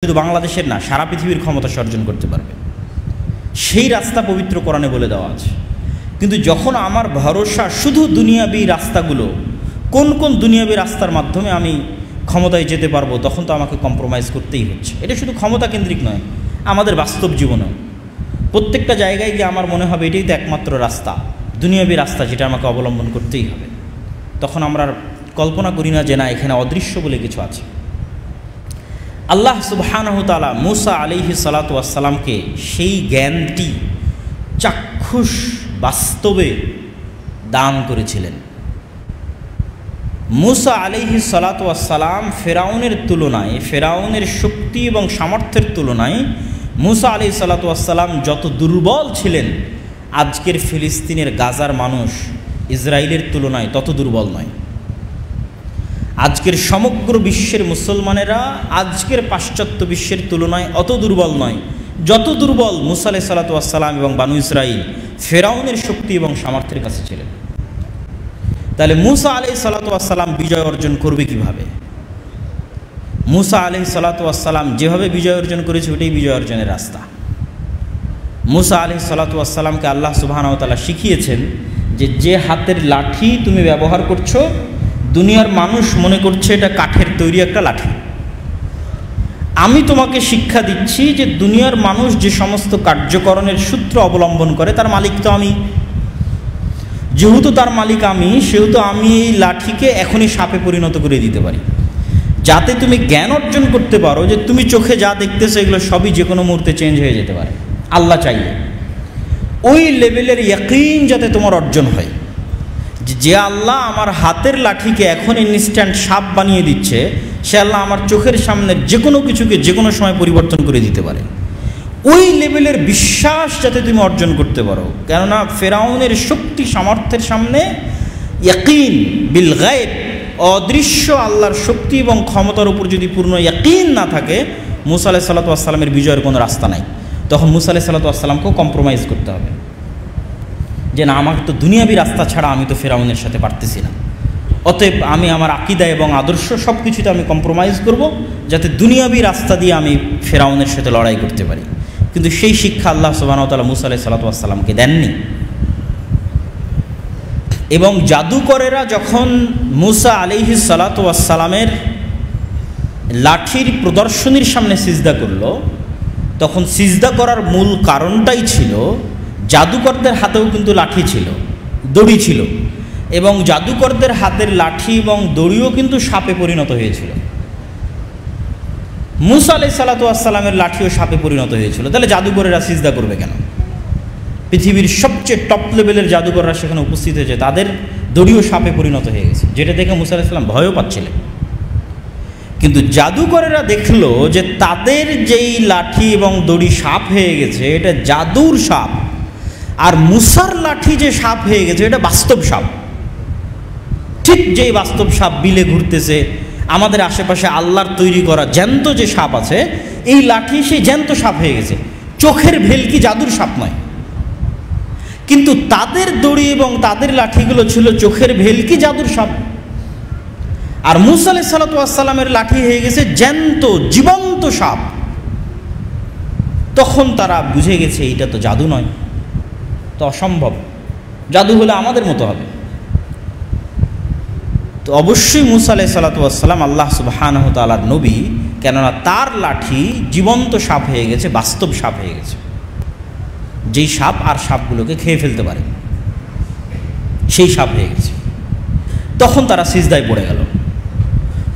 শুধু বাংলাদেশের না, সারা পৃথিবীর ক্ষমতা অর্জন করতে পারবে। সেই রাস্তা পবিত্র কোরআনে বলে দেওয়া আছে। কিন্তু যখন আমার ভরসা শুধু দুনিয়াবী রাস্তাগুলো, কোন কোন দুনিয়াবী রাস্তার মাধ্যমে আমি ক্ষমতায় যেতে পারবো, তখন তো আমাকে কম্প্রোমাইজ করতেই হচ্ছে। এটা শুধু ক্ষমতা কেন্দ্রিক নয়, আমাদের বাস্তব জীবনেও প্রত্যেকটা জায়গায় গিয়ে আমার মনে হবে এটাই তো একমাত্র রাস্তা, দুনিয়াবী রাস্তা, যেটা আমাকে অবলম্বন করতেই হবে। তখন আমরা কল্পনা করি না যে না, এখানে অদৃশ্য বলে কিছু আছে। আল্লাহ সুবহানাহু তাআলা মূসা আলাইহিস সালাতু ওয়াস সালামকে সেই জ্ঞানটি চাক্ষুষ বাস্তবে দান করেছিলেন। মূসা আলাইহিস সালাতু ওয়াস সালাম ফেরাউনের তুলনায়, ফেরাউনের শক্তি এবং সামর্থ্যের তুলনায় মূসা আলাইহিস সালাতু ওয়াস সালাম যত দুর্বল ছিলেন, আজকের ফিলিস্তিনের গাজার মানুষ ইসরায়েলের তুলনায় তত দুর্বল নয়। আজকের সমগ্র বিশ্বের মুসলমানেরা আজকের পাশ্চাত্য বিশ্বের তুলনায় অত দুর্বল নয় যত দুর্বল মূসা আলাইহিস সালাতু ওয়াস সালাম এবং বানু ইসরাইল ফেরাউনের শক্তি এবং সামর্থ্যের কাছে ছিলেন। তাহলে মূসা আলাইহিস সালাতু ওয়াস সালাম বিজয় অর্জন করবে কিভাবে? মূসা আলাইহিস সালাতু ওয়াস সালাম যেভাবে বিজয় অর্জন করেছে ওটাই বিজয় অর্জনের রাস্তা। মূসা আলাইহিস সালাতু ওয়াস সালামকে আল্লাহ সুবহানাহু ওয়া তাআলা শিখিয়েছেন যে হাতের লাঠি তুমি ব্যবহার করছো, দুনিয়ার মানুষ মনে করছে এটা কাঠের তৈরি একটা লাঠি। আমি তোমাকে শিক্ষা দিচ্ছি যে দুনিয়ার মানুষ যে সমস্ত কার্যকরণের সূত্র অবলম্বন করে তার মালিক তো আমি। যেহেতু তার মালিক আমি, সেহেতু আমি এই লাঠিকে এখনই সাপে পরিণত করে দিতে পারি, যাতে তুমি জ্ঞান অর্জন করতে পারো যে তুমি চোখে যা দেখতেছো এগুলো সবই যে কোনো মুহূর্তে চেঞ্জ হয়ে যেতে পারে আল্লাহ চাইলে। ওই লেভেলের ইয়াকিন যাতে তোমার অর্জন হয় যে আল্লাহ আমার হাতের লাঠিকে এখন ইনস্ট্যান্ট সাপ বানিয়ে দিচ্ছে, সে আল্লাহ আমার চোখের সামনে যে কোনো কিছুকে যে কোনো সময় পরিবর্তন করে দিতে পারে। ওই লেভেলের বিশ্বাস যাতে তুমি অর্জন করতে পারো। কেননা ফেরাউনের শক্তি সামর্থ্যের সামনে ইয়াকিন বিল গায়ব, অদৃশ্য আল্লাহর শক্তি এবং ক্ষমতার উপর যদি পূর্ণ ইয়াকিন না থাকে, মূসা আলাইহিস সালাতু ওয়াস সালামের বিজয়ের কোনো রাস্তা নাই। তখন মূসা আলাইহিস সালাতু ওয়াস সালামকেও কম্প্রোমাইজ করতে হবে যে না, আমাকে তো দুনিয়াবী রাস্তা ছাড়া আমি তো ফেরাউনের সাথে পারতেছি না, অতএব আমি আমার আকীদা এবং আদর্শ সব কিছুতে আমি কম্প্রোমাইজ করব, যাতে দুনিয়াবী রাস্তা দিয়ে আমি ফেরাউনের সাথে লড়াই করতে পারি। কিন্তু সেই শিক্ষা আল্লাহ সুবহানাহু ওয়া তাআলা মূসা আলাইহিস সালাতু ওয়াস সালামকে দেননি। এবং জাদুকরেরা যখন মূসা আলাইহিস সালাতু ওয়াস সালামের লাঠির প্রদর্শনীর সামনে সিজদা করল, তখন সিজদা করার মূল কারণটাই ছিল জাদুকরদের হাতেও কিন্তু লাঠি ছিল, দড়ি ছিল, এবং জাদুকরদের হাতের লাঠি এবং দড়িও কিন্তু সাপে পরিণত হয়েছিল। মূসা আলাইহিস সালাতু ওয়াস সালামের লাঠিও সাপে পরিণত হয়েছিল। তাহলে জাদুকরেরা সিজদা করবে কেন? পৃথিবীর সবচেয়ে টপ লেভেলের জাদুকররা সেখানে উপস্থিত হয়েছে, তাদের দড়িও সাপে পরিণত হয়ে গেছে, যেটা দেখে মূসা আলাইহিস সালাম ভয়ও পাচ্ছিলেন। কিন্তু জাদুকরেরা দেখলো যে তাদের যেই লাঠি এবং দড়ি সাপ হয়ে গেছে এটা জাদুর সাপ, আর মূসার লাঠি যে সাপ হয়ে গেছে এটা বাস্তব সাপ। ঠিক যেই বাস্তব সাপ বিলে ঘুরতেছে, আমাদের আশেপাশে আল্লাহর তৈরি করা জ্যান্ত যে সাপ আছে, এই লাঠি সেই জ্যান্ত সাপ হয়ে গেছে, চোখের ভেলকি, জাদুর সাপ নয়। কিন্তু তাদের দড়ি এবং তাদের লাঠিগুলো ছিল চোখের ভেলকি, জাদুর সাপ। আর মূসা আলাইহিস সালাতু ওয়াস সালামের লাঠি হয়ে গেছে জ্যান্ত জীবন্ত সাপ। তখন তারা বুঝে গেছে এইটা তো জাদু নয়, তো অসম্ভব, জাদু হলে আমাদের মতো হবে। তো অবশ্যই মূসা আলাইহিস সালাতু ওয়াস সালাম আল্লাহ সুবহানাহু ওয়া তাআলার নবী, কেননা তার লাঠি জীবন্ত সাপ হয়ে গেছে, বাস্তব সাপ হয়ে গেছে, যেই সাপ আর সাপগুলোকে খেয়ে ফেলতে পারে, সেই সাপ হয়ে গেছে। তখন তারা সিজদায় পড়ে গেল।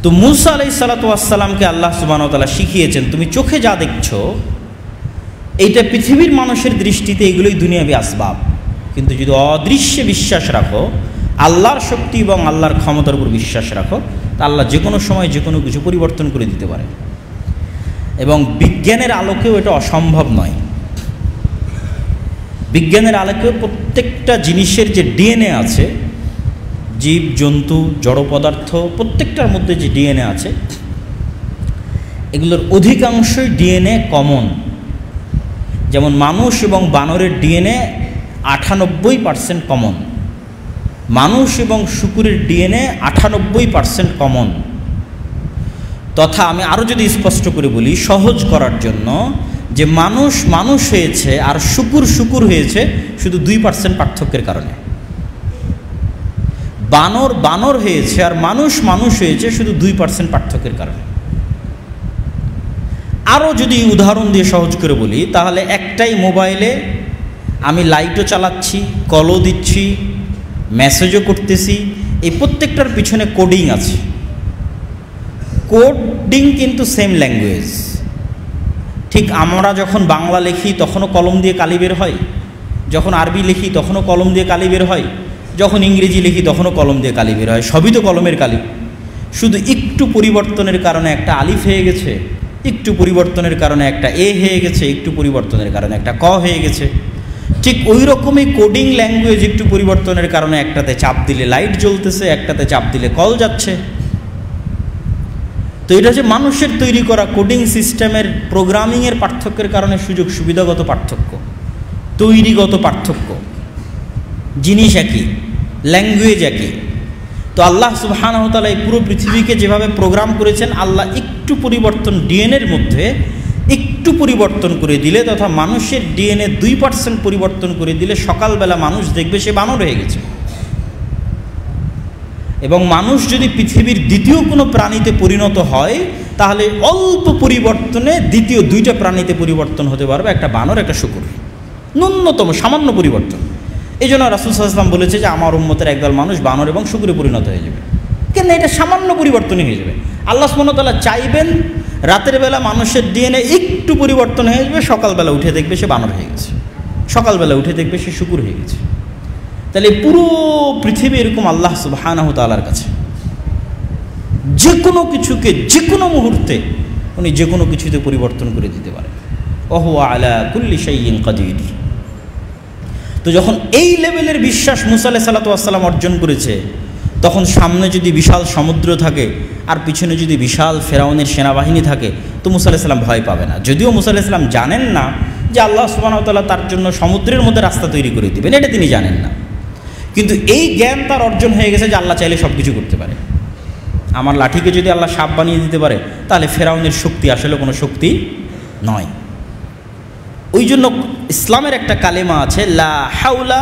তো মূসা আলাইহিস সালাতু ওয়াস সালামকে আল্লাহ সুবহানাহু ওয়া তাআলা শিখিয়েছেন তুমি চোখে যা দেখছো এইটা পৃথিবীর মানুষের দৃষ্টিতে এগুলোই দুনিয়াবী আসবাব, কিন্তু যদি অদৃশ্যে বিশ্বাস রাখো, আল্লাহর শক্তি এবং আল্লাহর ক্ষমতার উপর বিশ্বাস রাখো, তা আল্লাহ যে কোনো সময় যে কোনো কিছু পরিবর্তন করে দিতে পারে। এবং বিজ্ঞানের আলোকেও এটা অসম্ভব নয়। বিজ্ঞানের আলোকেও প্রত্যেকটা জিনিসের যে ডিএনএ আছে, জীব জন্তু জড় পদার্থ প্রত্যেকটার মধ্যে যে ডিএনএ আছে, এগুলোর অধিকাংশই ডিএনএ কমন। যেমন মানুষ এবং বানরের ডিএনএ 98% কমন, মানুষ এবং শুকুরের ডিএনএ 98% কমন। তথা আমি আরও যদি স্পষ্ট করে বলি সহজ করার জন্য, যে মানুষ মানুষ হয়েছে আর শুকুর শুকুর হয়েছে শুধু 2% পার্থক্যের কারণে। বানর বানর হয়েছে আর মানুষ মানুষ হয়েছে শুধু 2% পার্থক্যের কারণে। আরও যদি উদাহরণ দিয়ে সহজ করে বলি, তাহলে একটাই মোবাইলে আমি লাইটও চালাচ্ছি, কলও দিচ্ছি, মেসেজও করতেছি, এই প্রত্যেকটার পিছনে কোডিং আছে। কোডিং কিন্তু সেম ল্যাঙ্গুয়েজ। ঠিক আমরা যখন বাংলা লিখি তখনও কলম দিয়ে কালি বের হয়, যখন আরবি লিখি তখনও কলম দিয়ে কালি বের হয়, যখন ইংরেজি লিখি তখনও কলম দিয়ে কালি বের হয়, সবই তো কলমের কালি। শুধু একটু পরিবর্তনের কারণে একটা আলিফ হয়ে গেছে, একটু পরিবর্তনের কারণে একটা এ হয়ে গেছে, একটু পরিবর্তনের কারণে একটা ক হয়ে গেছে। ঠিক ওই রকমই কোডিং ল্যাঙ্গুয়েজ একটু পরিবর্তনের কারণে একটাতে চাপ দিলে লাইট জ্বলতেছে, একটাতে চাপ দিলে কল যাচ্ছে। তো এটা যে মানুষের তৈরি করা কোডিং সিস্টেমের প্রোগ্রামিংয়ের পার্থক্যের কারণে সুযোগ সুবিধাগত পার্থক্য, তৈরিগত পার্থক্য, জিনিস একই, ল্যাঙ্গুয়েজ একই। তো আল্লাহ সুবহানাহু ওয়া তাআলা এই পুরো পৃথিবীকে যেভাবে প্রোগ্রাম করেছেন, আল্লাহ একটু পরিবর্তন ডিএনএর মধ্যে একটু পরিবর্তন করে দিলে, তথা মানুষের ডিএনএ 2% পরিবর্তন করে দিলে সকালবেলা মানুষ দেখবে সে বানর হয়ে গেছে। এবং মানুষ যদি পৃথিবীর দ্বিতীয় কোনো প্রাণীতে পরিণত হয়, তাহলে অল্প পরিবর্তনে দ্বিতীয় 2টা প্রাণীতে পরিবর্তন হতে পারবে, একটা বানর একটা শূকর, ন্যূনতম সামান্য পরিবর্তন। এই জন্য রাসূল সাল্লাল্লাহু আলাইহি ওয়াসাল্লাম বলেছে যে আমার উম্মতের একদল মানুষ বানর এবং শূকরে পরিণত হয়ে যাবে। কেন? এটা সামান্য পরিবর্তনই হয়ে যাবে। আল্লাহ সুবহানাহু ওয়া তাআলা চাইবেন রাতের বেলা মানুষের ডিএনএ একটু পরিবর্তন হয়ে যাবে, সকালবেলা উঠে দেখবে সে বানর হয়ে গেছে, সকালবেলা উঠে দেখবে সে শূকর হয়ে গেছে। তাহলে পুরো পৃথিবী এরকম আল্লাহ সুবহানাহু ওয়া তাআলার কাছে যে কোনো কিছুকে যে কোনো মুহূর্তে উনি যে কোনো কিছুতে পরিবর্তন করে দিতে পারেন। ওয়া হুয়া আলা কুল্লি শাইইন কাদির। তো যখন এই লেভেলের বিশ্বাস মুসা আলাইহিস সালাতু ওয়াস সালাম অর্জন করেছে, তখন সামনে যদি বিশাল সমুদ্র থাকে আর পিছনে যদি বিশাল ফেরাউনের সেনাবাহিনী থাকে, তো মুসা আলাইহিস সালাম ভয় পাবে না। যদিও মুসা আলাইহিস সালাম জানেন না যে আল্লাহ সুবহানাহু ওয়া তাআলা তার জন্য সমুদ্রের মধ্যে রাস্তা তৈরি করে দিবেন, এটা তিনি জানেন না। কিন্তু এই জ্ঞান তার অর্জন হয়ে গেছে যে আল্লাহ চাইলে সব কিছু করতে পারে। আমার লাঠিকে যদি আল্লাহ সাপ বানিয়ে দিতে পারে, তাহলে ফেরাউনের শক্তি আসলে কোনো শক্তি নয়। ওই জন্য ইসলামের একটা কালেমা আছে, লা হাওলা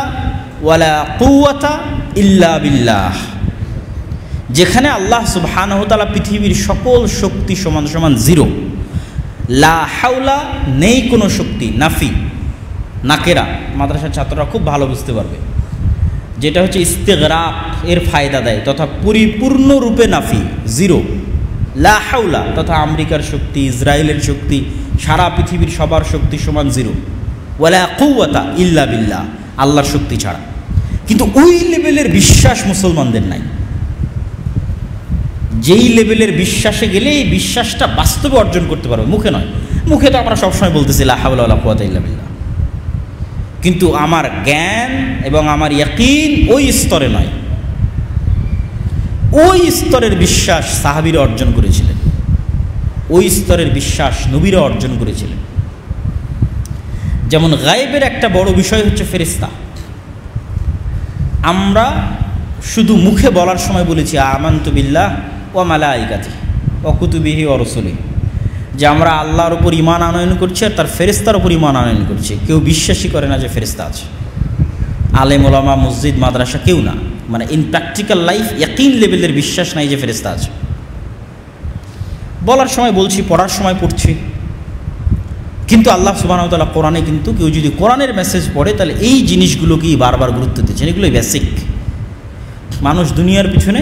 ওয়ালা কুওয়াতা ইল্লা বিল্লাহ, যেখানে আল্লাহ সুবহানাহু ওয়া তাআলা পৃথিবীর সকল শক্তি সমান সমান 0। লা হাওলা নেই কোনো শক্তি, নাফি, নাকেরা। মাদ্রাসার ছাত্ররা খুব ভালো বুঝতে পারবে, যেটা হচ্ছে ইস্তিগরাক এর ফায়দা দেয়, তথা পরিপূর্ণরূপে নাফি, 0। লা হাওলা তথা আমেরিকার শক্তি, ইসরায়েলের শক্তি, সারা পৃথিবীর সবার শক্তি সমান 0। ওয়ালা কুওয়াতা ইল্লা বিল্লাহ, আল্লাহর শক্তি ছাড়া। কিন্তু ওই লেভেলের বিশ্বাস মুসলমানদের নাই। যেই লেভেলের বিশ্বাসে গেলে এই বিশ্বাসটা বাস্তবে অর্জন করতে পারবে, মুখে নয়। মুখে তো আমরা সবসময় বলতেছি লা হাওলা ওয়ালা কুওয়াতা ইল্লা বিল্লাহ, কিন্তু আমার জ্ঞান এবং আমার ইয়াকিন ওই স্তরে নয়। ওই স্তরের বিশ্বাস সাহাবীরা অর্জন করেছিলেন, ওই স্তরের বিশ্বাস নবীরা অর্জন করেছিলেন। যেমন গায়েবের একটা বড় বিষয় হচ্ছে ফেরেশতা। আমরা শুধু মুখে বলার সময় বলেছি আমানতু বিল্লাহ ওয়া মালাইকাতিহি ওয়া কুতুবিহি ওয়া রাসূলিহি, যে আমরা আল্লাহর উপর ঈমান আনয়ন করছি আর তার ফেরেশতার উপর ঈমান আনয়ন করছি। কেউ বিশ্বাসই করে না যে ফেরেশতা আছে, আলেম ওলামা মসজিদ মাদ্রাসা কেউ না। মানে ইন প্র্যাকটিক্যাল লাইফ ইয়াকিন লেভেলের বিশ্বাস নাই যে ফেরেশতা আছে। বলার সময় বলছি, পড়ার সময় পড়ছি, কিন্তু আল্লাহ সুবহানাহু ওয়া তাআলা কোরআনে কিন্তু কেউ যদি কোরআনের মেসেজ পড়ে, তাহলে এই জিনিসগুলোকেই বারবার গুরুত্ব দিচ্ছেন। এগুলোই বেসিক। মানুষ দুনিয়ার পিছনে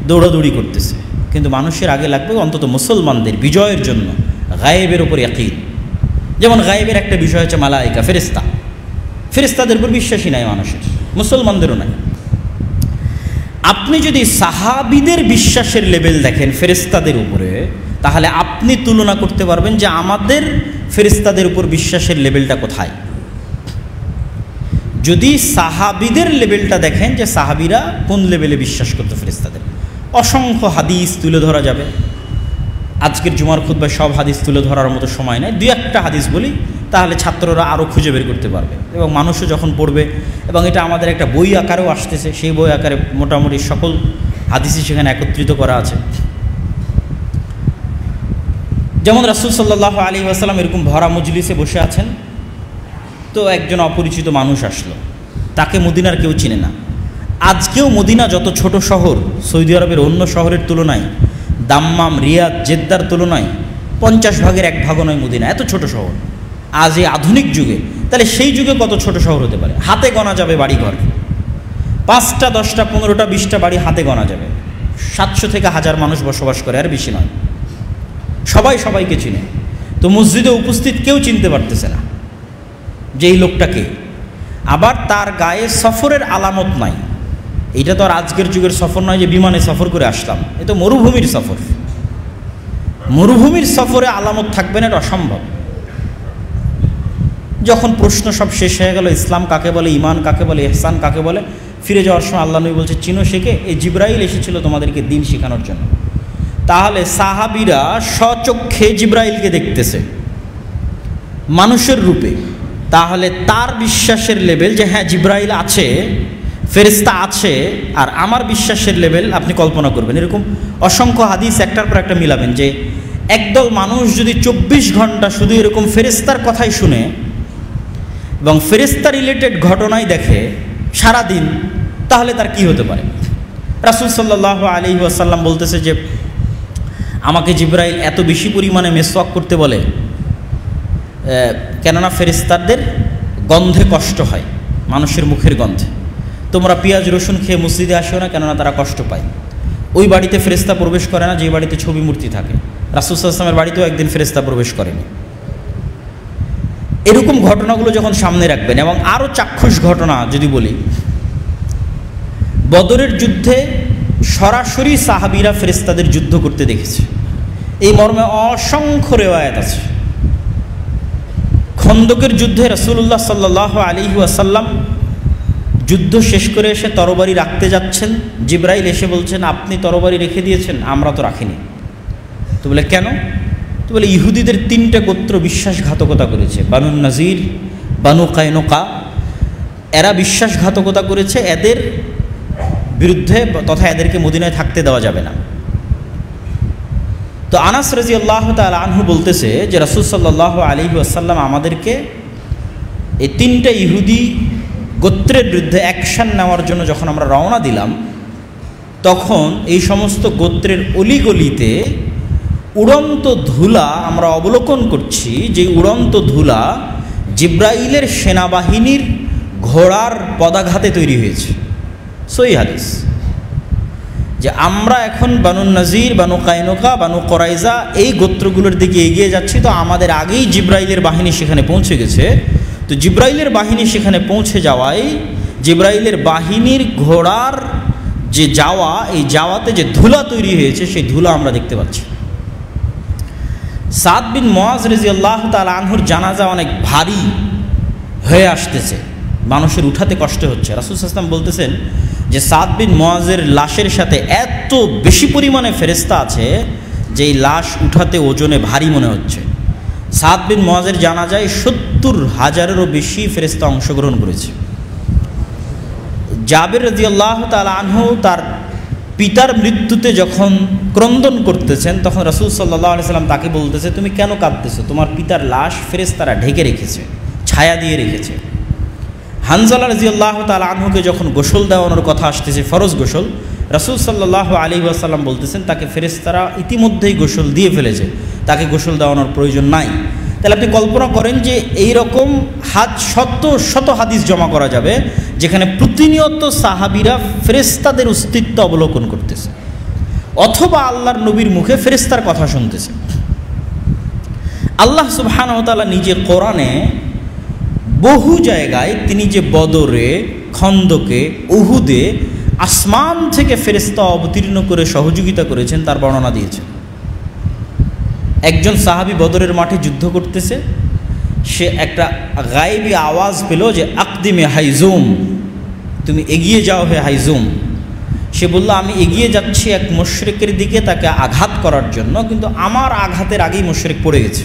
দৌড়াদৌড়ি করতেছে, কিন্তু মানুষের আগে লাগবে অন্তত মুসলমানদের বিজয়ের জন্য গায়েবের উপর ইয়াকিন। যেমন গায়েবের একটা বিষয় হচ্ছে মালাইকা, ফেরেশতা। ফেরেশতাদের উপর বিশ্বাসই নাই মানুষের, মুসলমানদেরও নাই। আপনি যদি সাহাবীদের বিশ্বাসের লেভেল দেখেন ফেরেশতাদের উপরে, তাহলে আপনি তুলনা করতে পারবেন যে আমাদের ফেরেশতাদের উপর বিশ্বাসের লেভেলটা কোথায়। যদি সাহাবীদের লেভেলটা দেখেন যে সাহাবীরা কোন লেভেলে বিশ্বাস করতো ফেরেশতাদের, অসংখ্য হাদিস তুলে ধরা যাবে। আজকের জুমার খুতবায় সব হাদিস তুলে ধরার মতো সময় নেই, 2-1টা হাদিস বলি, তাহলে ছাত্ররা আরও খুঁজে বের করতে পারবে এবং মানুষও যখন পড়বে, এবং এটা আমাদের একটা বই আকারেও আসতেছে, সেই বই আকারে মোটামুটি সকল হাদিসই সেখানে একত্রিত করা আছে। যেমন রাসূল সাল্লাল্লাহু আলাইহি ওয়াসাল্লাম এরকম ভরা মজলিসে বসে আছেন, তো একজন অপরিচিত মানুষ আসলো, তাকে মদিনার কেউ চিনে না। আজকেও মদিনা যত ছোট শহর, সৌদি আরবের অন্য শহরের তুলনায়, দাম্মাম, রিয়াদ, জেদ্দার তুলনায় 50 ভাগের 1 ভাগও নয় মদিনা, এত ছোট শহর আজ এই আধুনিক যুগে। তাহলে সেই যুগে কত ছোট শহর হতে পারে? হাতে গোনা যাবে বাড়িঘর, 5টা 10টা 15টা 20টা বাড়ি হাতে গোনা যাবে। 700 থেকে 1000 মানুষ বসবাস করে, আর বেশি নয়। সবাই সবাইকে চিনে। তো মসজিদে উপস্থিত কেউ চিনতে পারতেছে না যে এই লোকটাকে। আবার তার গায়ে সফরের আলামত নাই। এটা তো আর আজকের যুগের সফর নয় যে বিমানে সফর করে আসলাম, এ তো মরুভূমির সফর। মরুভূমির সফরে আলামত থাকবে না, এটা অসম্ভব। যখন প্রশ্ন সব শেষ হয়ে গেল, ইসলাম কাকে বলে, ঈমান কাকে বলে, ইহসান কাকে বলে, ফিরে যাওয়ার সময় আল্লাহ নবী বলছে, চিনো শেখে, এই জিবরাইল এসেছিল তোমাদেরকে দিন শেখানোর জন্য। তাহলে সাহাবীরা স্বচক্ষে জিবরাইলকে দেখতেছে মানুষের রূপে। তাহলে তার বিশ্বাসের লেভেল যে হ্যাঁ জিবরাইল আছে, ফেরেশতা আছে, আর আমার বিশ্বাসের লেভেল আপনি কল্পনা করবেন। এরকম অসংখ্য হাদিস একটার পর একটা মিলাবেন যে একদল মানুষ যদি 24 ঘন্টা শুধু এরকম ফেরেশতার কথাই শুনে এবং ফেরেশতা রিলেটেড ঘটনাই দেখে সারাদিন, তাহলে তার কি হতে পারে? রাসূল সাল্লাল্লাহু আলাইহি ওয়াসাল্লাম বলতেছে যে আমাকে জিবরাইল এত বেশি পরিমাণে মেসওয়াক করতে বলে, কেননা ফেরেশতাদের গন্ধে কষ্ট হয়, মানুষের মুখের গন্ধে। তোমরা পেঁয়াজ রসুন খেয়ে মসজিদে আসিও না, কেননা তারা কষ্ট পায়। ওই বাড়িতে ফেরেশতা প্রবেশ করে না যে বাড়িতে ছবি মূর্তি থাকে। রাসূল সাল্লাল্লাহু আলাইহি ওয়াসাল্লামের বাড়িতেও একদিন ফেরেশতা প্রবেশ করেনি। এরকম ঘটনাগুলো যখন সামনে রাখবেন, এবং আরও চাক্ষুষ ঘটনা যদি বলি, বদরের যুদ্ধে সরাসরি সাহাবীরা ফেরেশতাদের যুদ্ধ করতে দেখেছে, এই মর্মে অসংখ্য রেওয়ায়াত আছে। খন্দকের যুদ্ধে রাসূলুল্লাহ সাল্লাল্লাহু আলাইহি ওয়াসাল্লাম যুদ্ধ শেষ করে এসে তরবারি রাখতে যাচ্ছেন, জিবরাইল এসে বলছেন আপনি তরবারি রেখে দিয়েছেন, আমরা তো রাখিনি। তো বলে কেন? তো বলে ইহুদিদের 3টে গোত্র বিশ্বাসঘাতকতা করেছে, বানু নাজির, বানু কায়নুকা, এরা বিশ্বাসঘাতকতা করেছে, এদের বিরুদ্ধে তথা এদেরকে মদিনায় থাকতে দেওয়া যাবে না। তো আনাস রাদিয়াল্লাহু তাআলা আনহু বলতেছে যে রাসূল সাল্লাল্লাহু আলাইহি ওয়াসাল্লাম আমাদেরকে এই 3টে ইহুদি গোত্রের বিরুদ্ধে অ্যাকশন নেওয়ার জন্য যখন আমরা রওনা দিলাম, তখন এই সমস্ত গোত্রের অলিগলিতে উড়ন্ত ধুলা আমরা অবলোকন করছি, যে উড়ন্ত ধুলা জিবরাইলের সেনাবাহিনীর ঘোড়ার পদাঘাতে তৈরি হয়েছে। সহিহ হাদিস যে আমরা এখন বানু নাজির, বানু কায়নুকা, বানু কোরাইজা এই গোত্রগুলোর দিকে এগিয়ে যাচ্ছি, তো আমাদের আগেই জিবরাইলের বাহিনী সেখানে পৌঁছে গেছে। তো জিবরাইলের বাহিনী সেখানে পৌঁছে যাওয়ায় জিবরাইলের বাহিনীর ঘোড়ার যে যাওয়া, এই যাওয়াতে যে ধুলা তৈরি হয়েছে সেই ধুলা আমরা দেখতে পাচ্ছি। সাদ বিন মুআজ রাদিয়াল্লাহু তাআলা আনহুর জানাজা অনেক ভারী হয়ে আসতেছে, মানুষের উঠাতে কষ্ট হচ্ছে। রাসূল সাল্লাল্লাহু আলাইহি ওয়াসাল্লাম বলতেছেন যে সাদ বিন মুআজের লাশের সাথে এত বেশি পরিমাণে ফেরেশতা আছে যে এই লাশ উঠাতে ওজনে ভারী মনে হচ্ছে। সাদ বিন মুআজের জানাজায় 70,000-এরও বেশি ফেরেশতা অংশগ্রহণ করেছে। জাবের রাদিয়াল্লাহু তাআলা আনহু তার পিতার মৃত্যুতে যখন ক্রন্দন করতেছেন, তখন রাসূল সাল্লাল্লাহু আলাইহি ওয়াসাল্লাম তাকে বলতেছে তুমি কেন কাঁদতেছো? তোমার পিতার লাশ ফেরেশতারা ঢেকে রেখেছে, ছায়া দিয়ে রেখেছে। হানজালা রাদিয়াল্লাহু তাআলা আনহুকে যখন গোসল দেওয়ানোর কথা আসতেছে, ফরজ গোসল, রাসূল সাল্লাল্লাহু আলাইহি ওয়াসাল্লাম বলতেছেন তাকে ফেরেশতারা ইতিমধ্যেই গোসল দিয়ে ফেলেছে, তাকে গোসল দেওয়ানোর প্রয়োজন নাই। তাহলে আপনি কল্পনা করেন যে এই রকম শত শত হাদিস জমা করা যাবে যেখানে প্রতিনিয়ত সাহাবীরা ফেরেশতাদের অস্তিত্ব অবলোকন করতেছে, অথবা আল্লাহর নবীর মুখে ফেরেশতার কথা শুনতেছে। আল্লাহ সুবহানাহু ওয়া তাআলা নিজে কোরআনে বহু জায়গায় তিনি যে বদরে, খন্দকে, উহুদে আসমান থেকে ফেরেশতা অবতীর্ণ করে সহযোগিতা করেছেন তার বর্ণনা দিয়েছেন। একজন সাহাবী বদরের মাঠে যুদ্ধ করতেছে, সে একটা গায়েবী আওয়াজ পেল যে আকদিমে হাইজুম, তুমি এগিয়ে যাও হে হাইজুম। সে বলল আমি এগিয়ে যাচ্ছি এক মুশরিকের দিকে তাকে আঘাত করার জন্য, কিন্তু আমার আঘাতের আগেই মুশরিক পড়ে গেছে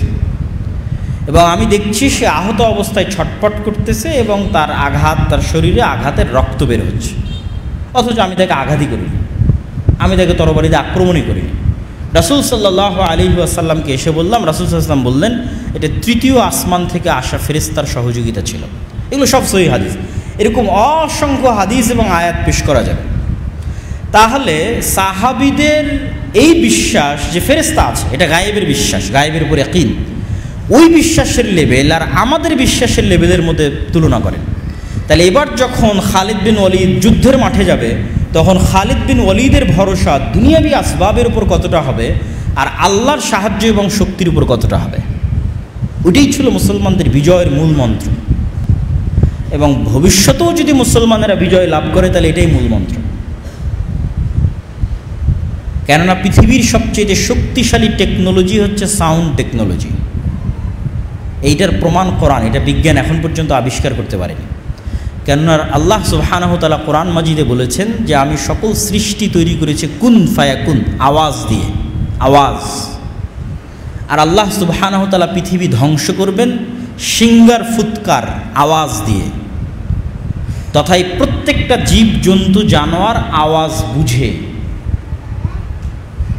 এবং আমি দেখছি সে আহত অবস্থায় ছটপট করতেছে এবং তার আঘাত, তার শরীরে আঘাতের রক্ত বের হচ্ছে, অথচ আমি তাকে আঘাতই করিনি, আমি তাকে তরবারিতে আক্রমণই করিনি। রাসূল সাল্লাল্লাহু আলাইহি ওয়াসাল্লামকে এসে বললাম, রাসূল সাল্লাল্লাহু আলাইহি ওয়াসাল্লাম বললেন এটা তৃতীয় আসমান থেকে আসা ফেরেশতার সহযোগিতা ছিল। এগুলো সব সহিহ হাদিস। এরকম অসংখ্য হাদিস এবং আয়াত পেশ করা যাবে। তাহলে সাহাবীদের এই বিশ্বাস যে ফেরেশতা আছে, এটা গায়েবের বিশ্বাস, গায়েবের উপর ইয়াকিন, ওই বিশ্বাসের লেভেল আর আমাদের বিশ্বাসের লেভেলের মধ্যে তুলনা করেন। তাহলে এবার যখন খালিদ বিন ওয়ালিদ যুদ্ধের মাঠে যাবে, তখন খালিদ বিন ওয়ালিদের ভরসা দুনিয়াবি আসবাবের উপর কতটা হবে আর আল্লাহর সাহায্য এবং শক্তির উপর কতটা হবে, ওইটাই ছিল মুসলমানদের বিজয়ের মূল মন্ত্র। এবং ভবিষ্যতেও যদি মুসলমানেরা বিজয় লাভ করে তাহলে এটাই মূল মন্ত্র। কেননা পৃথিবীর সবচেয়ে শক্তিশালী টেকনোলজি হচ্ছে সাউন্ড টেকনোলজি। এইটার প্রমাণ কোরআন, এটা বিজ্ঞান এখন পর্যন্ত আবিষ্কার করতে পারেনি। কেননা আল্লাহ সুবহানাহু ওয়া তাআলা কোরআন মাজিদে বলেছেন যে আমি সকল সৃষ্টি তৈরি করেছি কুন ফায়াকুন, আওয়াজ দিয়ে, আওয়াজ। আর আল্লাহ সুবহানাহু ওয়া তাআলা পৃথিবী ধ্বংস করবেন সিঙ্গার ফুৎকার, আওয়াজ দিয়ে। তথায় প্রত্যেকটা জীব জন্তু জানোয়ার আওয়াজ বুঝে,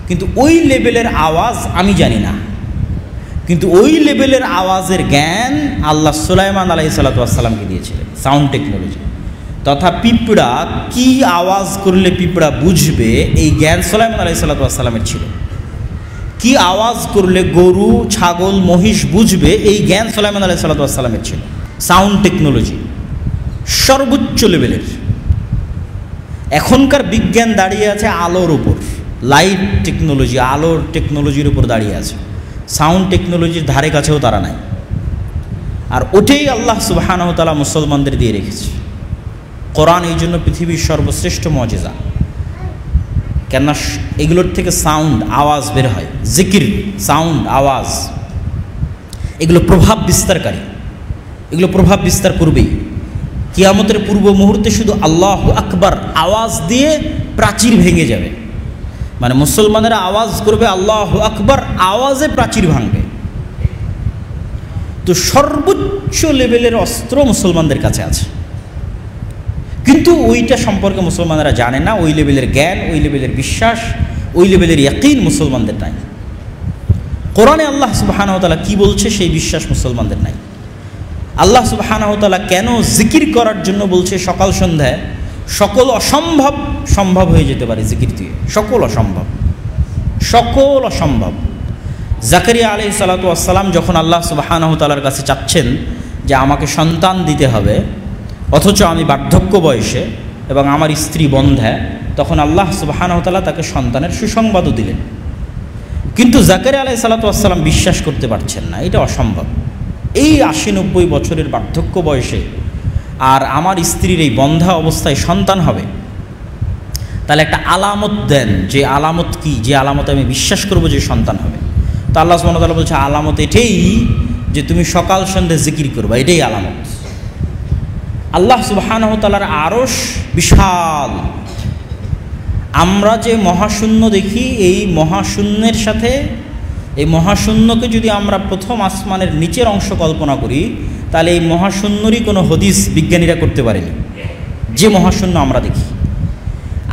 কিন্তু ওই লেভেলের আওয়াজ আমি জানি না। কিন্তু ওই লেভেলের আওয়াজের জ্ঞান আল্লাহ সুলাইমান আলাইহিস সালাতু ওয়াস সালামকে দিয়েছিলেন, সাউন্ড টেকনোলজি। তথা পিঁপড়া কি আওয়াজ করলে পিঁপড়া বুঝবে, এই জ্ঞান সুলাইমান আলাইহিস সালাতু ওয়াস সালামের ছিল। কি আওয়াজ করলে গরু, ছাগল, মহিষ বুঝবে, এই জ্ঞান সুলাইমান আলাইহিস সালাতু ওয়াস সালামের ছিল। সাউন্ড টেকনোলজি সর্বোচ্চ লেভেলের। এখনকার বিজ্ঞান দাঁড়িয়ে আছে আলোর উপর, লাইট টেকনোলজি, আলোর টেকনোলজির উপর দাঁড়িয়ে আছে। সাউন্ড টেকনোলজির ধারে কাছেও তারা নাই। আর ওটাই আল্লাহ সুবহানাহু ওয়া তাআলা মুসলমানদের দিয়ে রেখেছে। কোরআন এই জন্য পৃথিবীর সর্বশ্রেষ্ঠ মুজিজা। কেননা এগুলোর থেকে সাউন্ড, আওয়াজ বের হয়, জিকির, সাউন্ড, আওয়াজ, এগুলো প্রভাব বিস্তারকারী, এগুলো প্রভাব বিস্তার করবেই। কিয়ামতের পূর্ব মুহূর্তে শুধু আল্লাহু আকবার আওয়াজ দিয়ে প্রাচীর ভেঙে যাবে। মানে মুসলমানেরা আওয়াজ করবে আল্লাহু আকবার, আওয়াজে প্রাচীর ভাঙবে। তো সর্বোচ্চ লেভেলের অস্ত্র মুসলমানদের কাছে আছে, কিন্তু ওইটা সম্পর্কে মুসলমানেরা জানে না। ওই লেভেলের জ্ঞান, ওই লেভেলের বিশ্বাস, ওই লেভেলের ইয়াকিন মুসলমানদের নাই। কোরআনে আল্লাহ সুবহানাহু ওয়া তাআলা কি বলছে সেই বিশ্বাস মুসলমানদের নাই। আল্লাহ সুবহানাহু ওয়া তাআলা কেন জিকির করার জন্য বলছে সকাল সন্ধ্যায়, সকল অসম্ভব সম্ভব হয়ে যেতে পারে জিকির দিয়ে, সকল অসম্ভব, সকল অসম্ভব। জাকারিয়া আলাইহিস সালাতু ওয়াস সালাম যখন আল্লাহ সুবহানাহু ওয়া তাআলার কাছে চাচ্ছেন যে আমাকে সন্তান দিতে হবে, অথচ আমি বার্ধক্য বয়সে এবং আমার স্ত্রী বন্ধ্যা, তখন আল্লাহ সুবহানাহু ওয়া তাআলা তাকে সন্তানের সুসংবাদও দিলেন। কিন্তু জাকারিয়া আলাইহিস সালাতু ওয়াস সালাম বিশ্বাস করতে পারছেন না, এটা অসম্ভব। এই 80-90 বছরের বার্ধক্য বয়সে আর আমার স্ত্রীর এই বন্ধ্যা অবস্থায় সন্তান হবে, তাহলে একটা আলামত দেন, যে আলামত কি, যে আলামত আমি বিশ্বাস করব যে সন্তান হবে। তো আল্লাহ সুবহানাহু ওয়া তাআলা বলছে আলামত এটাই যে তুমি সকাল সন্ধ্যা জিকির করবা, এটাই আলামত। আল্লাহ সুবহানাহু ওয়া তাআলার আরশ বিশাল। আমরা যে মহাশূন্য দেখি, এই মহাশূন্যের সাথে, এই মহাশূন্যকে যদি আমরা প্রথম আসমানের নিচের অংশ কল্পনা করি, তাহলে এই মহাশূন্যরই কোনো হদিস বিজ্ঞানীরা করতে পারেনি। যে মহাশূন্য আমরা দেখি,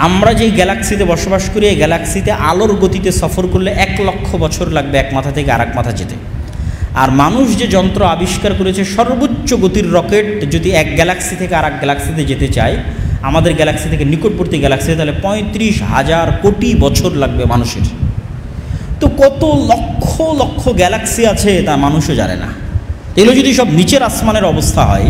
আমরা যেই গ্যালাক্সিতে বসবাস করি, এই গ্যালাক্সিতে আলোর গতিতে সফর করলে 1 লক্ষ বছর লাগবে এক মাথা থেকে আরেক মাথা যেতে। আর মানুষ যে যন্ত্র আবিষ্কার করেছে, সর্বোচ্চ গতির রকেট যদি এক গ্যালাক্সি থেকে আরেক গ্যালাক্সিতে যেতে চায়, আমাদের গ্যালাক্সি থেকে নিকটবর্তী গ্যালাক্সিতে, তাহলে 35,000 কোটি বছর লাগবে মানুষের। তো কত লক্ষ লক্ষ গ্যালাক্সি আছে তা মানুষও জানে না। এগুলো যদি সব নিচের আসমানের অবস্থা হয়,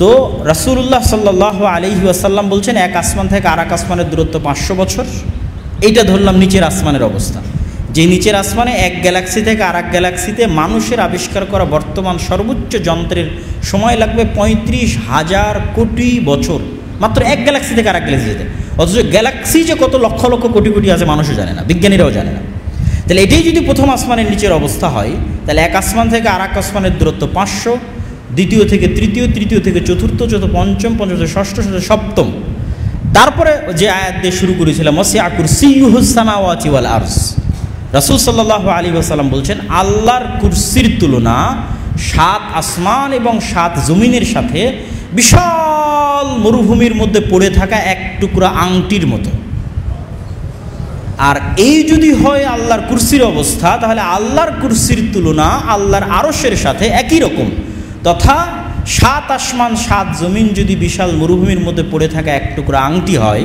তো রাসূলুল্লাহ সাল্লাল্লাহু আলাইহি ওয়াসাল্লাম বলছেন এক আসমান থেকে আরেক আসমানের দূরত্ব 500 বছর। এইটা ধরলাম নিচের আসমানের অবস্থা। যে নিচের আসমানে এক গ্যালাক্সি থেকে আরেক গ্যালাক্সিতে মানুষের আবিষ্কার করা বর্তমান সর্বোচ্চ যন্ত্রের সময় লাগবে 35,000 কোটি বছর, মাত্র এক গ্যালাক্সি থেকে আরেক গ্যালাক্সি যেতে। অথচ গ্যালাক্সি যে কত লক্ষ লক্ষ কোটি কোটি আছে মানুষও জানে না, বিজ্ঞানীরাও জানে না। তাহলে এটাই যদি প্রথম আসমানের নিচের অবস্থা হয়, তাহলে এক আসমান থেকে আরেক আসমানের দূরত্ব 500, দ্বিতীয় থেকে তৃতীয়, তৃতীয় থেকে চতুর্থ, চতুর্থ পঞ্চম, পঞ্চম থেকে ষষ্ঠ, ষষ্ঠ সপ্তম। তারপরে যে আয়াত দিয়ে শুরু করেছিলাম ওয়াসিআ কুরসিয়্যুহুস সামাওয়াতি ওয়াল আরজ, রাসূল সাল্লাল্লাহু আলাইহি ওয়াসাল্লাম বলছেন আল্লাহর কুরসির তুলনা 7 আসমান এবং 7 জমিনের সাথে বিশাল মরুভূমির মধ্যে পড়ে থাকা এক টুকরা আংটির মতো। আর এই যদি হয় আল্লাহর কুরসির অবস্থা, তাহলে আল্লাহর কুরসির তুলনা আল্লাহর আরশের সাথে একই রকম। তথা 7 আসমান 7 জমিন যদি বিশাল মরুভূমির মধ্যে পড়ে থাকা এক টুকরা আংটি হয়,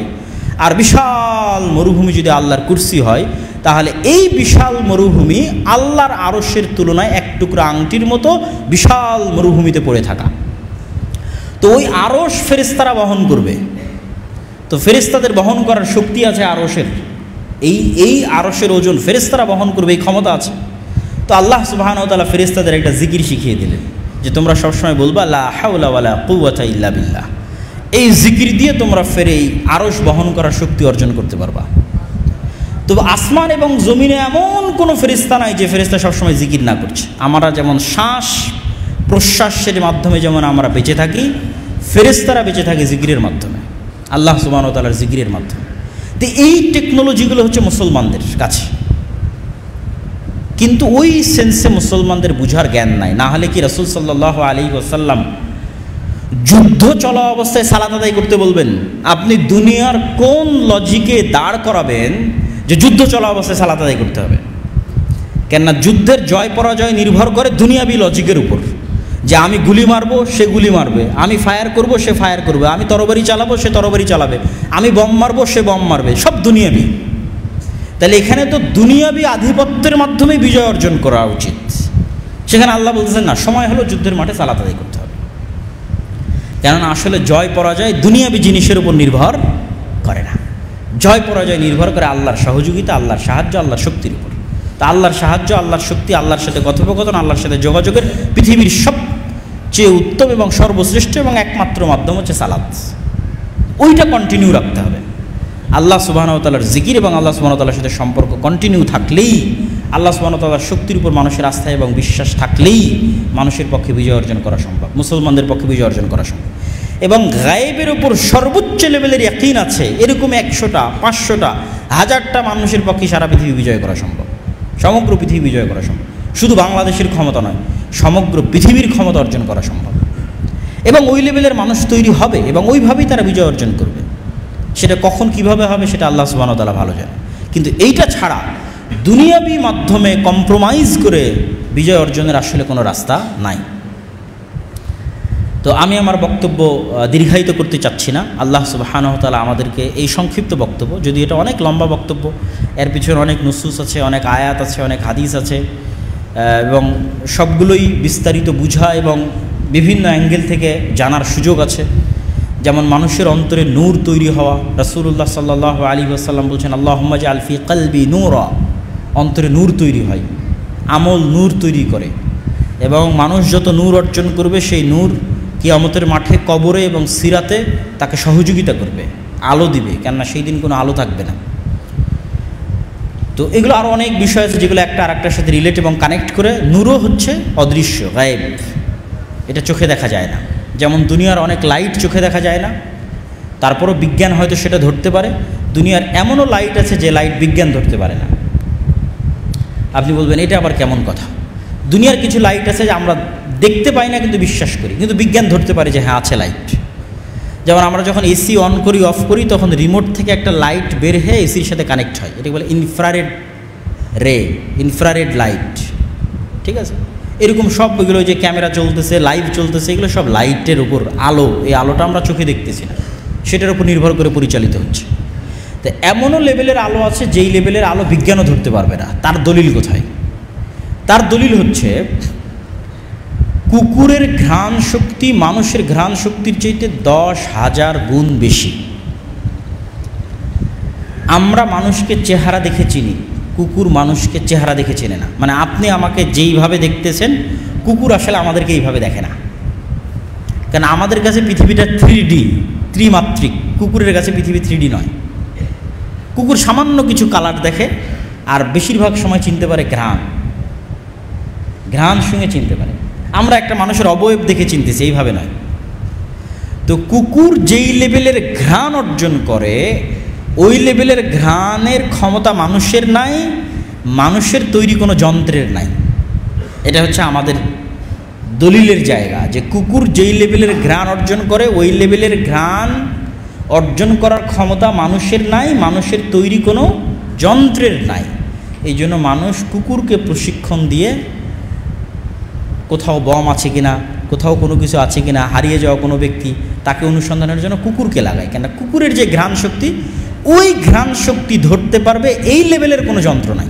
আর বিশাল মরুভূমি যদি আল্লাহর কুরসি হয়, তাহলে এই বিশাল মরুভূমি আল্লাহর আরশের তুলনায় এক টুকরা আংটির মতো বিশাল মরুভূমিতে পড়ে থাকা। তো ওই আরশ ফেরেশতারা বহন করবে। তো ফেরেশতাদের বহন করার শক্তি আছে আরশের, এই আরশের ওজন ফেরেশতারা বহন করবে, এই ক্ষমতা আছে। তো আল্লাহ সুবহানাহু ওয়া তাআলা ফেরেশতাদের একটা জিকির শিখিয়ে দিলেন যে তোমরা সবসময় বলবা লা হাওলা ওয়ালা কুওয়াতা ইল্লা বিল্লাহ। এই জিকির দিয়ে তোমরা এই আরশ বহন করার শক্তি অর্জন করতে পারবা। তো আসমান এবং জমিনে এমন কোনো ফেরেশতা নাই যে ফেরেশতা সবসময় জিকির না করছে। আমরা যেমন শ্বাস প্রশ্বাসের মাধ্যমে যেমন আমরা বেঁচে থাকি, ফেরেশতারা বেঁচে থাকে জিকিরের মাধ্যমে, আল্লাহ সুবহানাহু ওয়া তাআলার জিকিরের মাধ্যমে। তো এই টেকনোলজিগুলো হচ্ছে মুসলমানদের কাছে, কিন্তু ওই সেন্সে মুসলমানদের বুঝার জ্ঞান নাই। না হলে কি রাসূল সাল্লাল্লাহু আলাইহি ওয়াসাল্লাম যুদ্ধ চলা অবস্থায় সালাত আদায় করতে বলবেন? আপনি দুনিয়ার কোন লজিকে দাঁড় করাবেন যে যুদ্ধ চলা অবস্থায় সালাত আদায় করতে হবে? কেননা যুদ্ধের জয় পরাজয় নির্ভর করে দুনিয়াবি লজিকের উপর, যে আমি গুলি মারবো সে গুলি মারবে, আমি ফায়ার করব সে ফায়ার করবে, আমি তরবারি চালাবো সে তরবারি চালাবে, আমি বম মারবো সে বম মারবে, সব দুনিয়াবি। তাহলে এখানে তো দুনিয়াবি আধিপত্যের মাধ্যমে বিজয় অর্জন করা উচিত। সেখানে আল্লাহ বলতেছেন না, সময় হলো যুদ্ধের মাঠে সালাত আদায় করতে হবে। কেননা আসলে জয় পরাজয় দুনিয়াবি জিনিসের উপর নির্ভর করে না, জয় পরাজয় নির্ভর করে আল্লাহর সহযোগিতা, আল্লাহর সাহায্য, আল্লাহর শক্তির উপর। তা আল্লাহর সাহায্য, আল্লাহর শক্তি, আল্লাহর সাথে কথোপকথন, আল্লাহর সাথে যোগাযোগের পৃথিবীর সবচেয়ে উত্তম এবং সর্বশ্রেষ্ঠ এবং একমাত্র মাধ্যম হচ্ছে সালাত। ওইটা কন্টিনিউ রাখতে হবে। আল্লাহ সুবহানাহু ওয়া তাআলার জিকির এবং আল্লাহ সুবহানাহু ওয়া তাআলার সাথে সম্পর্ক কন্টিনিউ থাকলেই, আল্লাহ সুবহানাহু ওয়া তাআলার শক্তির উপর মানুষের আস্থা এবং বিশ্বাস থাকলেই মানুষের পক্ষে বিজয় অর্জন করা সম্ভব, মুসলমানদের পক্ষে বিজয় অর্জন করা সম্ভব। এবং গায়েবের উপর সর্বোচ্চ লেভেলের ইয়াকিন আছে এরকম 100টা 500টা 1000টা মানুষের পক্ষে সারা পৃথিবী বিজয় করা সম্ভব, সমগ্র পৃথিবী বিজয় করা সম্ভব। শুধু বাংলাদেশের ক্ষমতা নয়, সমগ্র পৃথিবীর ক্ষমতা অর্জন করা সম্ভব। এবং ওই লেভেলের মানুষ তৈরি হবে এবং ওইভাবেই তারা বিজয় অর্জন করবে। সেটা কখন কিভাবে হবে সেটা আল্লাহ সুবহানাহু ওয়া তাআলা ভালো জানে। কিন্তু এইটা ছাড়া দুনিয়াবি মাধ্যমে কম্প্রোমাইজ করে বিজয় অর্জনের আসলে কোনো রাস্তা নাই। তো আমি আমার বক্তব্য দীর্ঘায়িত করতে চাচ্ছি না। আল্লাহ সুবহানাহু ওয়া তাআলা আমাদেরকে এই সংক্ষিপ্ত বক্তব্য, যদি এটা অনেক লম্বা বক্তব্য, এর পিছনে অনেক নুসুস আছে, অনেক আয়াত আছে, অনেক হাদিস আছে, এবং সবগুলোই বিস্তারিত বুঝা এবং বিভিন্ন অ্যাঙ্গেল থেকে জানার সুযোগ আছে। যেমন মানুষের অন্তরে নূর তৈরি হওয়া, রাসূলুল্লাহ সাল্লাল্লাহু আলাইহি ওয়াসাল্লাম বলছেন আল্লাহুম্মা জাআল ফি কলবি নূরা, অন্তরে নূর তৈরি হয়, আমল নূর তৈরি করে। এবং মানুষ যত নূর অর্জন করবে সেই নূর কিয়ামতের মাঠে, কবরে এবং সিরাতে তাকে সহযোগিতা করবে, আলো দিবে, কেননা সেই দিন কোনো আলো থাকবে না। তো এগুলো আরও অনেক বিষয় আছে যেগুলো একটা আরেকটার সাথে রিলেট এবং কানেক্ট করে। নূরও হচ্ছে অদৃশ্য, গায়েব, এটা চোখে দেখা যায় না। যেমন দুনিয়ার অনেক লাইট চোখে দেখা যায় না, তারপরও বিজ্ঞান হয়তো সেটা ধরতে পারে। দুনিয়ার এমনও লাইট আছে যে লাইট বিজ্ঞান ধরতে পারে না। আপনি বলবেন এটা আবার কেমন কথা? দুনিয়ার কিছু লাইট আছে যে আমরা দেখতে পাই না কিন্তু বিশ্বাস করি, কিন্তু বিজ্ঞান ধরতে পারে যে হ্যাঁ আছে লাইট। যেমন আমরা যখন এসি অন করি অফ করি তখন রিমোট থেকে একটা লাইট বের হয়ে এসির সাথে কানেক্ট হয়, এটাকে বলে ইনফ্রারেড রে, ইনফ্রারেড লাইট। ঠিক আছে, এরকম সব এগুলো যে ক্যামেরা চলতেছে, লাইভ চলতেছে, এগুলো সব লাইটের উপর আলো, এই আলোটা আমরা চোখে দেখতেছি না, সেটার উপর নির্ভর করে পরিচালিত হচ্ছে। তো এমনও লেভেলের আলো আছে যেই লেভেলের আলো বিজ্ঞানও ধরতে পারবে না। তার দলিল কোথায়? তার দলিল হচ্ছে কুকুরের ঘ্রাণ শক্তি মানুষের ঘ্রাণ শক্তির চাইতে 10,000 গুণ বেশি। আমরা মানুষকে চেহারা দেখে চিনি, কুকুর মানুষকে চেহারা দেখে চেনে না। মানে আপনি আমাকে যেইভাবে দেখতেছেন, কুকুর আসলে আমাদেরকে এইভাবে দেখে না। কারণ আমাদের কাছে পৃথিবীটা 3D, ত্রিমাত্রিক। কুকুরের কাছে পৃথিবী 3D নয়। কুকুর সামান্য কিছু কালার দেখে, আর বেশিরভাগ সময় চিনতে পারে ঘ্রাণ, ঘ্রাণ সঙ্গে চিনতে পারে। আমরা একটা মানুষের অবয়ব দেখে চিনতেছি, এইভাবে নয়। তো কুকুর যেই লেভেলের ঘ্রাণ অর্জন করে, ওই লেভেলের ঘ্রাণের ক্ষমতা মানুষের নাই, মানুষের তৈরি কোনো যন্ত্রের নাই। এটা হচ্ছে আমাদের দলিলের জায়গা, যে কুকুর যেই লেভেলের ঘ্রাণ অর্জন করে ওই লেভেলের ঘ্রাণ অর্জন করার ক্ষমতা মানুষের নাই, মানুষের তৈরি কোনো যন্ত্রের নাই। এই জন্য মানুষ কুকুরকে প্রশিক্ষণ দিয়ে কোথাও বম আছে কিনা, কোথাও কোনো কিছু আছে কিনা, হারিয়ে যাওয়া কোনো ব্যক্তি, তাকে অনুসন্ধানের জন্য কুকুরকে লাগায়। কেন? কুকুরের যে ঘ্রাণ শক্তি, ওই ঘ্রাণ শক্তি ধরতে পারবে এই লেভেলের কোনো যন্ত্র নাই।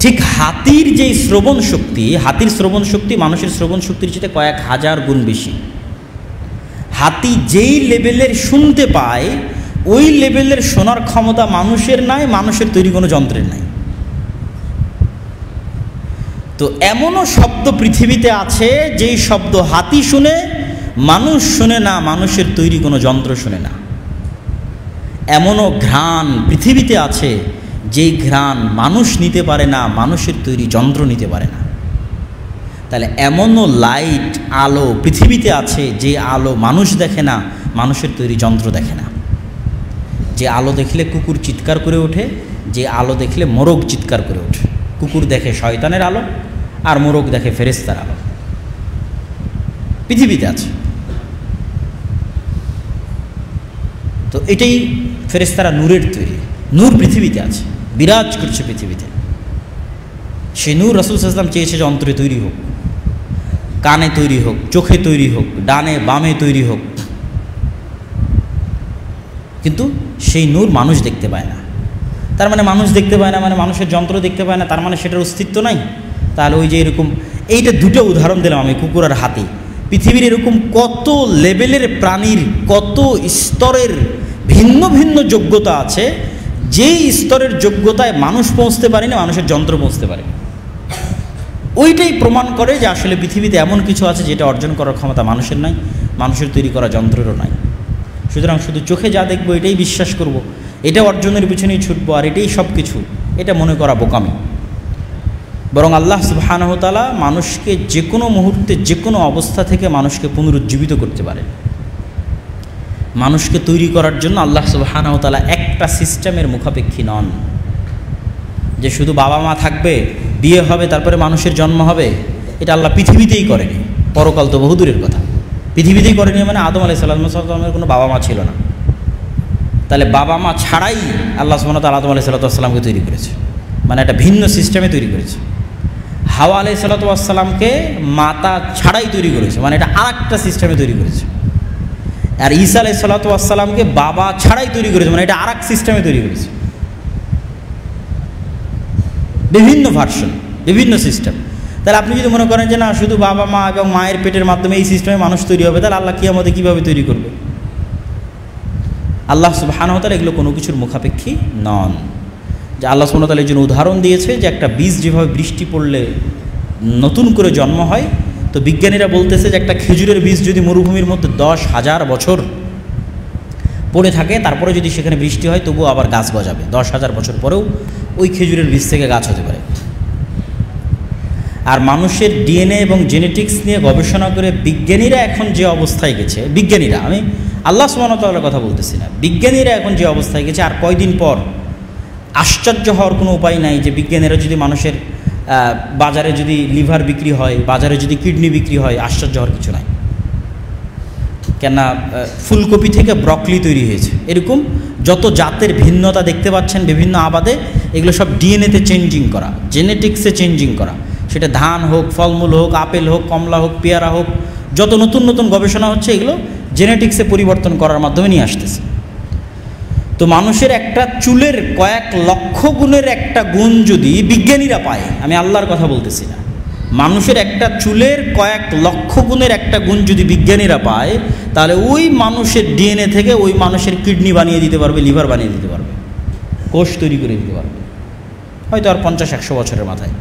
ঠিক হাতির যেই শ্রবণ শক্তি, হাতির শ্রবণ শক্তি মানুষের শ্রবণ শক্তির চেয়ে কয়েক হাজার গুণ বেশি। হাতি যেই লেভেলের শুনতে পায়, ওই লেভেলের শোনার ক্ষমতা মানুষের নাই, মানুষের তৈরি কোনো যন্ত্রের নাই। তো এমনও শব্দ পৃথিবীতে আছে যেই শব্দ হাতি শুনে, মানুষ শুনে না, মানুষের তৈরি কোনো যন্ত্র শুনে না। এমনও ঘ্রাণ পৃথিবীতে আছে যেই ঘ্রাণ মানুষ নিতে পারে না, মানুষের তৈরি যন্ত্র নিতে পারে না। তাহলে এমনও লাইট, আলো পৃথিবীতে আছে যে আলো মানুষ দেখে না, মানুষের তৈরি যন্ত্র দেখে না। যে আলো দেখলে কুকুর চিৎকার করে ওঠে, যে আলো দেখলে মোরগ চিৎকার করে ওঠে। কুকুর দেখে শয়তানের আলো, আর মোরগ দেখে ফেরেশতার আলো। পৃথিবীতে আছে। তো এটাই, ফেরেশতারা নূরের তৈরি, নূর পৃথিবীতে আছে, বিরাজ করছে পৃথিবীতে। সে নূর রাসূল সাল্লাল্লাহু আলাইহি ওয়াসাল্লাম চেয়েছে যে অন্তরে তৈরি হোক, কানে তৈরি হোক, চোখে তৈরি হোক, ডানে বামে তৈরি হোক। কিন্তু সেই নূর মানুষ দেখতে পায় না। তার মানে মানুষ দেখতে পায় না মানে মানুষের যন্ত্র দেখতে পায় না, তার মানে সেটার অস্তিত্ব নাই। তাহলে ওই যে এরকম, এইটা দুটো উদাহরণ দিলাম আমি, কুকুর আর হাতি। পৃথিবীর এরকম কত লেভেলের প্রাণীর, কত স্তরের ভিন্ন ভিন্ন যোগ্যতা আছে, যেই স্তরের যোগ্যতায় মানুষ পৌঁছতে পারে না, মানুষের যন্ত্র পৌঁছতে পারে। ওইটাই প্রমাণ করে যে আসলে পৃথিবীতে এমন কিছু আছে যেটা অর্জন করার ক্ষমতা মানুষের নাই, মানুষের তৈরি করা যন্ত্রেরও নাই। সুতরাং শুধু চোখে যা দেখবো এটাই বিশ্বাস করব, এটা অর্জনের পিছনেই ছুটবো, আর এটাই সব কিছু, এটা মনে করা বোকামি। বরং আল্লাহ সুবহানাহু ওয়া তাআলা মানুষকে যে কোনো মুহূর্তে, যে কোনো অবস্থা থেকে মানুষকে পুনরুজ্জীবিত করতে পারে। মানুষকে তৈরি করার জন্য আল্লাহ সুবহানাহু ওয়া তাআলা একটা সিস্টেমের মুখাপেক্ষী নন, যে শুধু বাবা মা থাকবে, বিয়ে হবে, তারপরে মানুষের জন্ম হবে। এটা আল্লাহ পৃথিবীতেই করেনি, পরকাল তো বহুদূরের কথা। পৃথিবীতেই করেনি মানে আদম আলাইহিস সালামের কোনো বাবা মা ছিল না। তাহলে বাবা মা ছাড়াই আল্লাহ সুবহানাহু ওয়া তাআলা আদম আলাইহিস সালামকে তৈরি করেছে, মানে একটা ভিন্ন সিস্টেমে তৈরি করেছে। হাওয়া আলাইহিস সালামকে মাতা ছাড়াই তৈরি করেছে, মানে এটা আর একটা সিস্টেমে তৈরি করেছে। আর ঈসা আলাইহিস সালামকে বাবা ছাড়াই তৈরি করেছে, মানে এটা আর এক সিস্টেমে তৈরি করেছে। বিভিন্ন ভার্সন, বিভিন্ন সিস্টেম। তাহলে আপনি যদি মনে করেন যে না, শুধু বাবা মা এবং মায়ের পেটের মাধ্যমে এই সিস্টেমে মানুষ তৈরি হবে, তাহলে আল্লাহ কিয়ামতে কীভাবে তৈরি করবে? আল্লাহ সুবহানাহু ওয়া তাআলা এগুলো কোনো কিছুর মুখাপেক্ষী নন। যে আল্লাহ সুবহানাহু ওয়া তাআলা এই জন্য উদাহরণ দিয়েছে যে একটা বীজ যেভাবে বৃষ্টি পড়লে নতুন করে জন্ম হয়, তো বিজ্ঞানীরা বলতেছে যে একটা খেজুরের বীজ যদি মরুভূমির মধ্যে 10,000 বছর পড়ে থাকে, তারপরে যদি সেখানে বৃষ্টি হয়, তবুও আবার গাছ গজাবে। 10,000 বছর পরেও ওই খেজুরের বীজ থেকে গাছ হতে পারে। আর মানুষের ডিএনএ এবং জেনেটিক্স নিয়ে গবেষণা করে বিজ্ঞানীরা এখন যে অবস্থায় গেছে, বিজ্ঞানীরা, আমি আল্লাহ সুবহানাহু ওয়া তাআলার কথা বলতেছি না, বিজ্ঞানীরা এখন যে অবস্থায় গেছে, আর কয়দিন পর আশ্চর্য হওয়ার কোনো উপায় নাই যে বিজ্ঞানীরা যদি মানুষের বাজারে যদি লিভার বিক্রি হয়, বাজারে যদি কিডনি বিক্রি হয়, আশ্চর্য হওয়ার কিছু নাই। কেননা ফুলকপি থেকে ব্রকলি তৈরি হয়েছে। এরকম যত জাতের ভিন্নতা দেখতে পাচ্ছেন বিভিন্ন আবাদে, এগুলো সব ডিএনএতে চেঞ্জিং করা, জেনেটিক্সে চেঞ্জিং করা। সেটা ধান হোক, ফলমূল হোক, আপেল হোক, কমলা হোক, পেয়ারা হোক, যত নতুন নতুন গবেষণা হচ্ছে, এগুলো জেনেটিক্সে পরিবর্তন করার মাধ্যমে নিয়ে আসতেছে। তো মানুষের একটা চুলের কয়েক লক্ষ গুণের একটা গুণ যদি বিজ্ঞানীরা পায়, আমি আল্লাহর কথা বলতেছি না, মানুষের একটা চুলের কয়েক লক্ষ গুণের একটা গুণ যদি বিজ্ঞানীরা পায়, তাহলে ওই মানুষের ডিএনএ থেকে ওই মানুষের কিডনি বানিয়ে দিতে পারবে, লিভার বানিয়ে দিতে পারবে, কোষ তৈরি করে দিতে পারবে, হয়তো আর 50-100 বছরের মাথায়।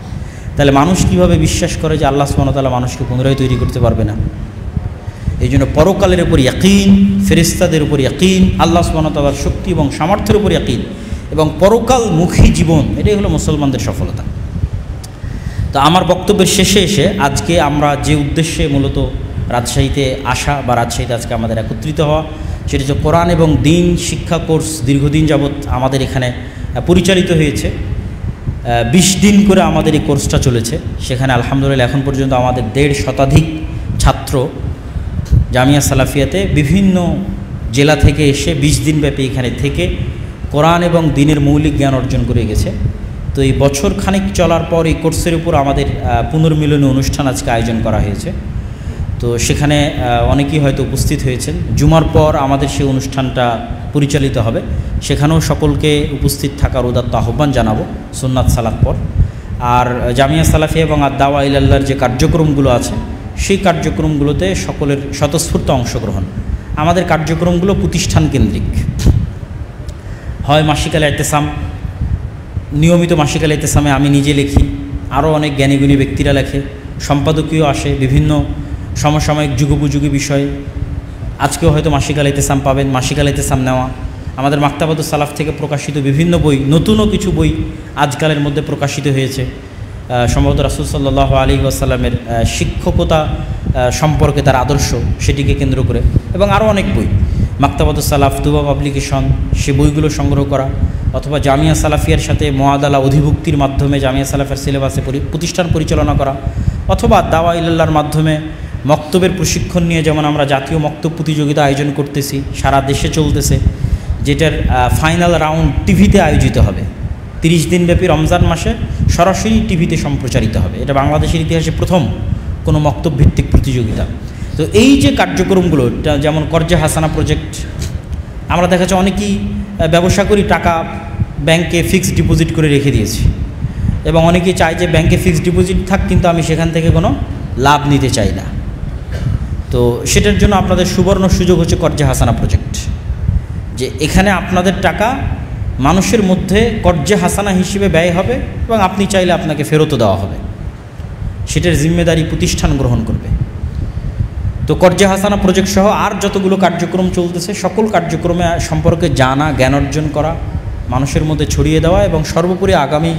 তাহলে মানুষ কীভাবে বিশ্বাস করে যে আল্লাহ সুবহানাহু ওয়া তাআলা মানুষকে পুনরায় তৈরি করতে পারবে না? এই জন্য পরকালের উপর ইয়াকিন, ফেরেশতাদের উপর ইয়াকিন, আল্লাহ সুবহানাহু ওয়া তাআলার শক্তি এবং সামর্থ্যের উপর ইয়াকিন এবং পরকালমুখী জীবন, এটাই হলো মুসলমানদের সফলতা। তো আমার বক্তব্যের শেষে এসে আজকে আমরা যে উদ্দেশ্যে মূলত রাজশাহীতে আসা বা রাজশাহীতে আজকে আমাদের একত্রিত হওয়া, সেটা হচ্ছে কোরআন এবং দিন শিক্ষা কোর্স দীর্ঘদিন যাবৎ আমাদের এখানে পরিচালিত হয়েছে। 20 দিন করে আমাদের এই কোর্সটা চলেছে। সেখানে আলহামদুলিল্লাহ এখন পর্যন্ত আমাদের 1.5 শতাধিক ছাত্র জামিয়া সালাফিয়াতে বিভিন্ন জেলা থেকে এসে 20 দিনব্যাপী এখানে থেকে কোরআন এবং দ্বীনের মৌলিক জ্ঞান অর্জন করে গেছে। তো এই বছর খানিক চলার পর এই কোর্সের উপর আমাদের পুনর্মিলনী অনুষ্ঠান আজকে আয়োজন করা হয়েছে। তো সেখানে অনেকেই হয়তো উপস্থিত হয়েছেন। জুমার পর আমাদের সেই অনুষ্ঠানটা পরিচালিত হবে, সেখানেও সকলকে উপস্থিত থাকার উদাত্ত আহ্বান জানাবো সুন্নাত সালাত পর। আর জামিয়া সালাফিয়া এবং আদ-দাওয়া ইলাল্লাহর যে কার্যক্রমগুলো আছে সেই কার্যক্রমগুলোতে সকলের স্বতঃস্ফূর্ত অংশগ্রহণ। আমাদের কার্যক্রমগুলো প্রতিষ্ঠান কেন্দ্রিক, হয় মাসিক আল ইতিসাম, নিয়মিত মাসিক আল ইতিসামে আমি নিজে লিখি, আরও অনেক জ্ঞানীগুণী ব্যক্তিরা লেখে, সম্পাদকীয় আসে বিভিন্ন সমসাময়িক যুগোপযোগী বিষয়ে। আজকেও হয়তো মাসিক আল ইতিসাম পাবেন, মাসিক আল ইতিসাম নেওয়া। আমাদের মাকতাবাতুস সালাফ থেকে প্রকাশিত বিভিন্ন বই, নতুনও কিছু বই আজকালের মধ্যে প্রকাশিত হয়েছে সম্ভবত রাসূল সাল্লাল্লাহু আলাইহি ওয়াসাল্লামের শিক্ষকতা সম্পর্কে তার আদর্শ, সেটিকে কেন্দ্র করে, এবং আরও অনেক বই। মাকতাবাতুস সালাফ, তুবা পাবলিকেশন, সে বইগুলো সংগ্রহ করা, অথবা জামিয়া সালাফিয়ার সাথে মুআদালা অধিভুক্তির মাধ্যমে জামিয়া সালাফের সিলেবাসে প্রতিষ্ঠান পরিচালনা করা, অথবা দাওয়া ইলাল্লাহর মাধ্যমে মক্তবের প্রশিক্ষণ নিয়ে যেমন আমরা জাতীয় মক্তব প্রতিযোগিতা আয়োজন করতেছি, সারা দেশে চলতেছে, যেটার ফাইনাল রাউন্ড টিভিতে আয়োজিত হবে। 30 দিনব্যাপী রমজান মাসে সরাসরি টিভিতে সম্প্রচারিত হবে। এটা বাংলাদেশের ইতিহাসে প্রথম কোনো মক্তব ভিত্তিক প্রতিযোগিতা। তো এই যে কার্যক্রমগুলো, যেমন কর্জে হাসানা প্রজেক্ট, আমরা দেখা যাচ্ছে অনেকেই ব্যবসা করি, টাকা ব্যাংকে ফিক্সড ডিপোজিট করে রেখে দিয়েছি, এবং অনেকেই চায় যে ব্যাংকে ফিক্সড ডিপোজিট থাক, কিন্তু আমি সেখান থেকে কোনো লাভ নিতে চাই না। তো সেটার জন্য আপনাদের সুবর্ণ সুযোগ হচ্ছে কর্জে হাসানা প্রজেক্ট, যে এখানে আপনাদের টাকা মানুষের মধ্যে কর্জে হাসানা হিসেবে ব্যয় হবে, এবং আপনি চাইলে আপনাকে ফেরতও দেওয়া হবে। সেটার জিম্মেদারি প্রতিষ্ঠান গ্রহণ করবে। তো কর্জে হাসানা প্রজেক্ট সহ আর যতগুলো কার্যক্রম চলতেছে, সকল কার্যক্রমে সম্পর্কে জানা, জ্ঞান অর্জন করা, মানুষের মধ্যে ছড়িয়ে দেওয়া, এবং সর্বোপরি আগামী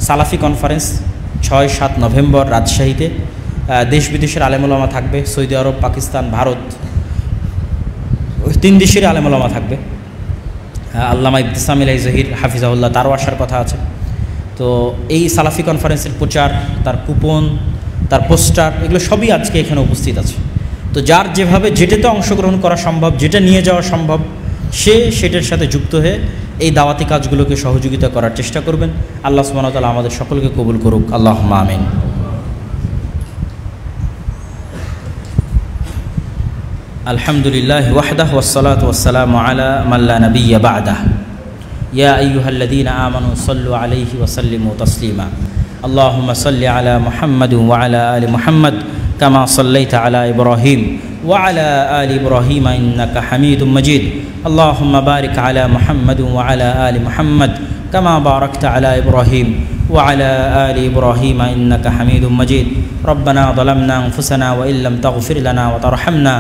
সালাফি কনফারেন্স 6-7 নভেম্বর রাজশাহীতে দেশ বিদেশের আলেমুলামা থাকবে। সৌদি আরব, পাকিস্তান, ভারত, 3 দেশের আলেমুলামা থাকবে। আল্লামা ইবতিসামিল জহির হাফিজাহুল্লাহ, তারও আসার কথা আছে। তো এই সালাফি কনফারেন্সের প্রচার, তার কুপন, তার পোস্টার, এগুলো সবই আজকে এখানে উপস্থিত আছে। তো যার যেভাবে যেটাতে অংশগ্রহণ করা সম্ভব, যেটা নিয়ে যাওয়া সম্ভব, সে সেটার সাথে যুক্ত হয়ে এই দাওয়াতি কাজগুলোকে সহযোগিতা করার চেষ্টা করবেন। আল্লাহ সুবহানাহু ওয়া তাআলা আমাদের সকলকে কবুল করুক, আল্লাহুম্মা আমিন। আলহামদুলিল্লাহ ওয়াহদাহু ওয়াসসালাতু ওয়াসসালামু আলা মান লা নাবিয়্যা বা'দাহু। ইয়া আইয়ুহাল্লাযীনা আমানু সাল্লু আলাইহি ওয়া সাল্লিমু তাসলিমা। আল্লাহুম্মা সাল্লি আলা মুহাম্মাদিন ওয়া আলা আলি মুহাম্মাদ কামা সাল্লাইতা আলা ইব্রাহিম ওয়া আলা আলি ইব্রাহিম ইন্নাকা হামিদুম মাজিদ। আল্লাহুম্মা বারিক আলা মুহাম্মাদিন ওয়া আলা আলি মুহাম্মাদ কামা বারাকতা আলা ইব্রাহিম ওয়া আলা আলি ইব্রাহিম ইন্নাকা হামিদুম মাজিদ। রব্বানা যালামনা আনফুসানা ওয়া ইল্লাম তাগফির লানা ওয়া তারহামনা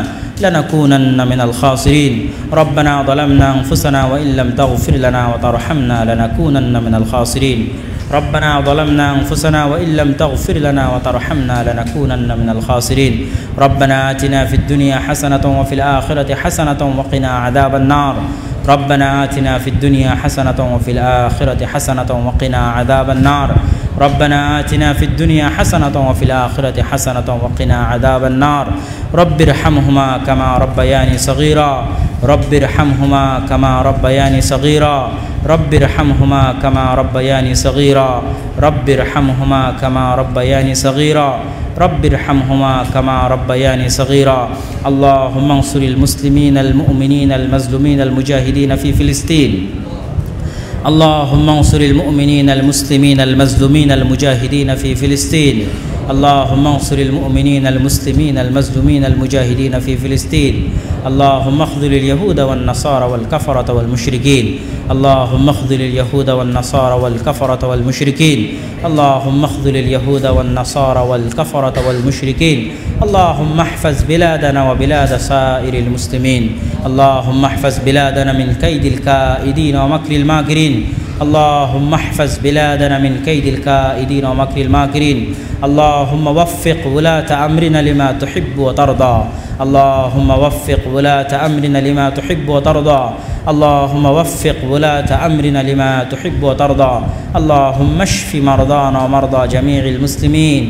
لنكونن من الخاسرين. ربنا ظلمنا أنفسنا وإن لم تغفر لنا وترحمنا لنكونن من الخاسرين. ربنا ظلمنا أنفسنا وإن لم تغفر لنا وترحمنا لنكونن من الخاسرين. ربنا آتنا في الدنيا حسنة وفي الآخرة حسنة وقنا عذاب النار. ربنا آتنا في الدنيا حسنة وفي الآخرة حسنة وقنا عذاب النار. ربنا آتنا في الدنيا حسنة وفي الآخرة حسنة وقنا عذاب النار. رب ارحمهما كما ربياني صغيرا. رب ارحمهما كما ربياني صغيرا. رب ارحمهما كما ربياني صغيرا. رب ارحمهما كما ربياني صغيرا. رب ارحمهما كما ربياني صغيرا. اللهم انصر المسلمين المؤمنين المظلومين المجاهدين في فلسطين. اللهم انصر المؤمنين المسلمين المظلومين المجاهدين في فلسطين. اللهم انصر المؤمنين المسلمين المظلومين المجاهدين في فلسطين. اللهم اخذل اليهود والنصارى والكفرة والمشركين. اللهم اخذل اليهود والنصارى والكفرة والمشركين. اللهم اخذل اليهود والنصارى والكفرة والمشركين. اللهم احفظ بلادنا وبلاد سائر المسلمين. اللهم احفظ بلادنا من كيد الكائدين ومكر الماكرين. اللهم احفظ بلادنا من كيد الكائدين ومكر الماكرين. اللهم وفق ولاة أمرنا لما تحب وترضى. اللهم وفق ولاة أمرنا لما تحب وترضى. اللهم وفق ولاة أمرنا لما تحب وترضى. اللهم اشف مرضانا ومرضى جميع المسلمين.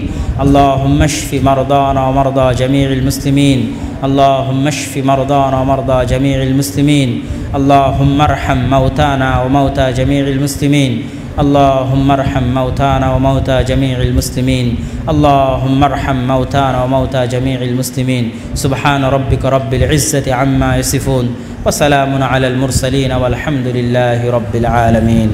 اللهم اشف مرضانا ومرضى جميع المسلمين. اللهم اشف مرضانا ومرضى جميع المسلمين اللهم ارحم موتانا وموتى جميع المسلمين اللهم ارحم موتانا وموتى جميع المسلمين اللهم ارحم موتانا وموتى جميع المسلمين سبحان ربك رب العزة عما يصفون وسلام على المرسلين والحمد لله رب العالمين